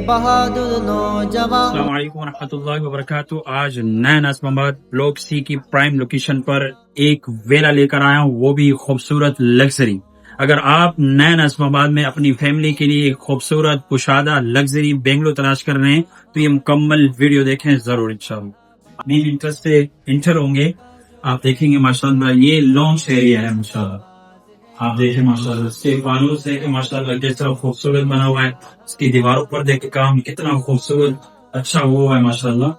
بہادر نوجوان. السلام علیکم ورحمۃ اللہ وبرکاتہ. آج نین اسلام آباد بلاک سی کی پرائم لوکیشن پر ایک ویلا لے کر آیا ہوں، وہ بھی خوبصورت لگژری. اگر آپ نین اسلام آباد میں اپنی فیملی کے لیے ایک خوبصورت کشادہ لگژری بنگلو تلاش کر رہے ہیں تو یہ مکمل ویڈیو دیکھیں ضرور انشاءاللہ. مین انٹرسٹ سے انٹر ہوں گے، آپ دیکھیں گے ماشاءاللہ یہ لانچ ایریا ہے. ماشاءاللہ آپ دیکھیں ماشاءاللہ اس کے فانوس دیکھیں ماشاءاللہ کس طرح خوبصورت بنا ہوا ہے. اس کی دیواروں پر دیکھ کام کتنا خوبصورت اچھا ہوا ہے ماشاءاللہ.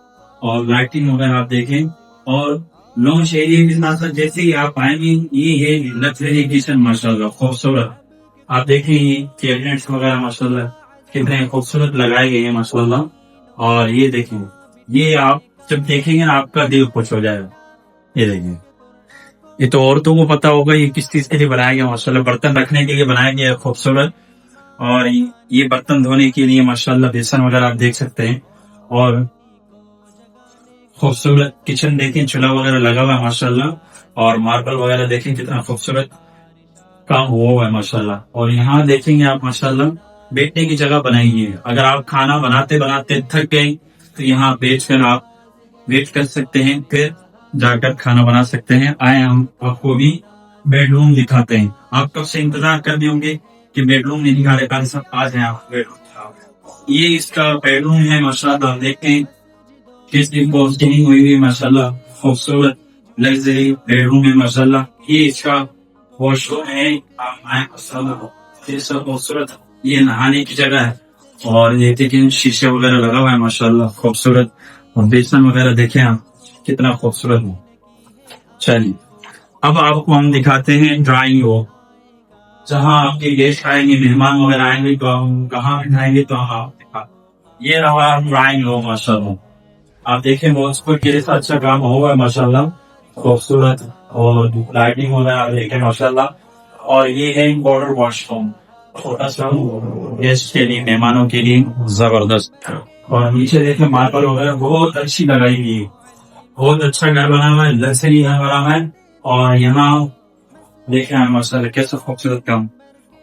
اور لائٹنگ وغیرہ آپ دیکھیں، اور لانچ ایریا کے ساتھ ساتھ جیسے ہی آپ آئیں گے یہ ہے لگژری کچن ماشاءاللہ خوبصورت. آپ دیکھیں یہ کیبنٹس وغیرہ ماشاءاللہ کتنے خوبصورت لگائے گئے ہیں ماشاءاللہ. اور یہ دیکھیں، یہ آپ جب دیکھیں گے آپ کا دل خوش ہو جائے گا. یہ دیکھیں، یہ تو عورتوں کو پتا ہوگا یہ کس چیز کے لیے بنایا گیا ماشاءاللہ. برتن رکھنے کے لیے بنایا گیا خوبصورت. اور یہ برتن دھونے کے لیے ماشاءاللہ بیسن وغیرہ آپ دیکھ سکتے ہیں. اور خوبصورت کچن دیکھیں، چولہا وغیرہ لگا ہوا ہے ماشاءاللہ. اور ماربل وغیرہ دیکھیں کتنا خوبصورت کام ہوا ہے ماشاءاللہ. اور یہاں دیکھیں گے آپ ماشاءاللہ بیٹھنے کی جگہ بنائی ہے. اگر آپ کھانا بناتے بناتے تھک گئے تو یہاں بیٹھ کر آپ ویٹ کر سکتے ہیں، پھر جا کر کھانا بنا سکتے ہیں. آئے ہم آپ کو بھی بیڈ روم دکھاتے ہیں. آپ کب سے انتظار کر رہے ہوں گے کہ بیڈ روم نہیں دکھا رہے، پہلے سب آ جائیں آپ بیڈ روم. یہ اس کا بیڈ روم ہے ماشاءاللہ. دیکھیں کس دن پوسٹنگ ہوئی ہوئی ماشاءاللہ خوبصورت لگژری بیڈ روم ہے ماشاءاللہ. یہ اس کا واش روم ہے. آپ آئیں ماشاءاللہ یہ سب خوبصورت. یہ نہانے کی جگہ ہے. اور یہ دیکھیں شیشے وغیرہ لگا ہوا ہے ماشاءاللہ خوبصورت. اور بیسن وغیرہ دیکھیں آپ کتنا خوبصورت ہے. چلیے اب آپ کو ہم دکھاتے ہیں ڈرائنگ روم، جہاں آپ کے گیسٹ آئیں گے، مہمان وغیرہ آئیں گے تو ہم کہاں بٹھائیں گے تو آپ دکھا. یہ رہا ڈرائنگ روم ماشاءاللہ. آپ دیکھیں والس پر کیسا اچھا کام ہوا ہے ماشاءاللہ خوبصورت. اور لائٹنگ وغیرہ دیکھیں ماشاءاللہ. اور یہ ہے بارڈر واش روم، چھوٹا سا گیسٹ کے لیے، مہمانوں کے لیے زبردست. اور نیچے دیکھیں ماربل وغیرہ بہت اچھی لگائی گئی ہے. بہت اچھا گھر بنا ہوا ہے، لگژری گھر بنا ہوا ہے. اور یہاں دیکھیں ماشاءاللہ کیسا خوبصورت کام.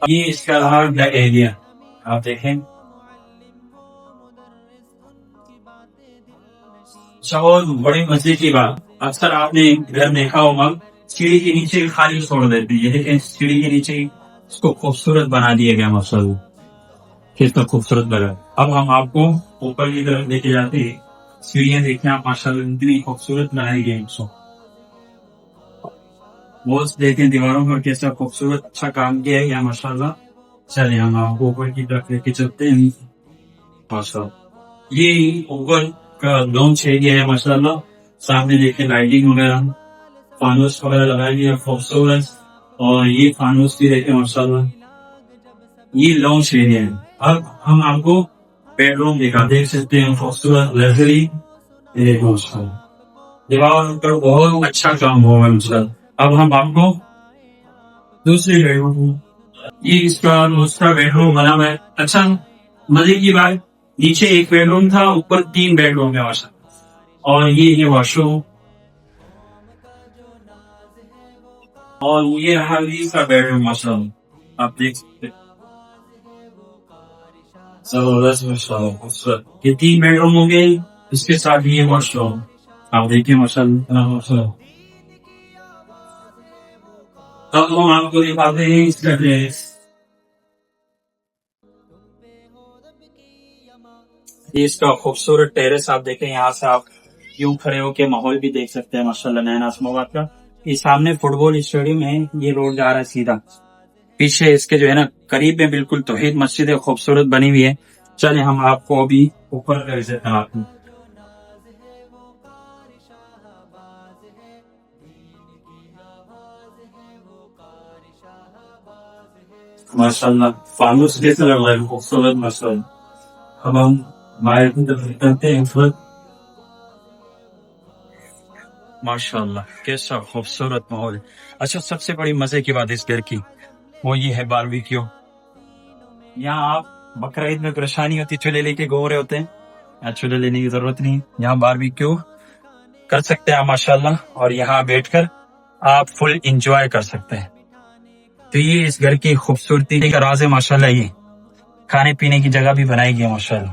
یہ اس کا رہا بیک ایریا. آپ دیکھیں بہت بڑی مزے کی بات، اکثر آپ نے گھر دیکھا ہوگا سیڑھی کے نیچے خالی چھوڑ دیتے ہیں. یہ دیکھیں سیڑھی کے نیچے اس کو خوبصورت بنا دیا گیا ماشاءاللہ. کتنا خوبصورت لگا. اب ہم آپ کو اوپر کی طرف لے کے جاتے ہیں. سیڑھیاں دیکھیں آپ ماشاءاللہ اتنی خوبصورت بنائی گئی. والس دیکھیں دیواروں پر کیسا خوبصورت اچھا کام کیا ہے ماشاءاللہ. چلے ہم آپ کو اوپر کی طرف لے کے چلتے ہیں ماشاءاللہ. یہ اوپر کا لانچ ایریا ہے ماشاءاللہ. سامنے دیکھیں لائٹنگ وغیرہ، فانوس وغیرہ لگائی گئی ہے خوبصورت. اور یہ فانوس بھی دیکھیں ماشاءاللہ. یہ لانچ ایریا ہے. اب ہم آپ کو بیڈ روم دیکھ سکتے ہیں خوبصورت لگژری. دیوار پر بہت اچھا کام ہوا ہے ماشاءاللہ. اب ہم آپ کو دوسری بیڈ روم، یہ اس کا دوسرا بیڈ روم بنا ہوا ہے. اچھا مزے کی بات، نیچے ایک بیڈ روم تھا، اوپر 3 بیڈ روم ہے ماشاءاللہ. اور یہ واش روم. اور یہ رہا کا بیڈ روم ماشاءاللہ. آپ دیکھ سکتے ہیں زبردست ماشاءاللہ خوبصورت. یہ 3 بیڈ روم ہو گئے، اس کے ساتھ یہ واش روم. آپ دیکھیں ماشاءاللہ. اب ہم آپ کو دکھاتے ہیں اس کا ڈریس. یہ اس کا خوبصورت ٹیرس آپ دیکھیں. یہاں سے آپ یوں کھڑے ہو کے ماحول بھی دیکھ سکتے ہیں ماشاءاللہ نین اسلام آباد کا. یہ سامنے فٹ بال اسٹیڈیم ہے، یہ روڈ جا رہا ہے سیدھا. پیچھے اس کے جو ہے نا قریب میں بالکل توحید مسجد خوبصورت بنی ہوئی ہے. چلیں ہم آپ کو ابھی اوپر کر دیتے ہیں. آپ ماشاءاللہ فانوس کیسے لگ رہا ہے خوبصورت ماشاءاللہ. اب ہم باہر کی طرف کرتے ہیں ماشاءاللہ کیسا خوبصورت ماحول. اچھا سب سے بڑی مزے کی بات اس گھر کی وہ یہ ہے باربیکیو. یہاں آپ بقرعید میں پریشانی ہوتی چولہے لے کے گھوم رہے ہوتے ہیں، یہاں چولہے لینے کی ضرورت نہیں. یہاں باربیکیو کر سکتے ہیں ماشاءاللہ. اور یہاں بیٹھ کر آپ فل انجوائے کر سکتے ہیں. تو یہ اس گھر کی خوبصورتی کا راز ہے ماشاءاللہ. یہ کھانے پینے کی جگہ بھی بنائی گئی ہے ماشاءاللہ.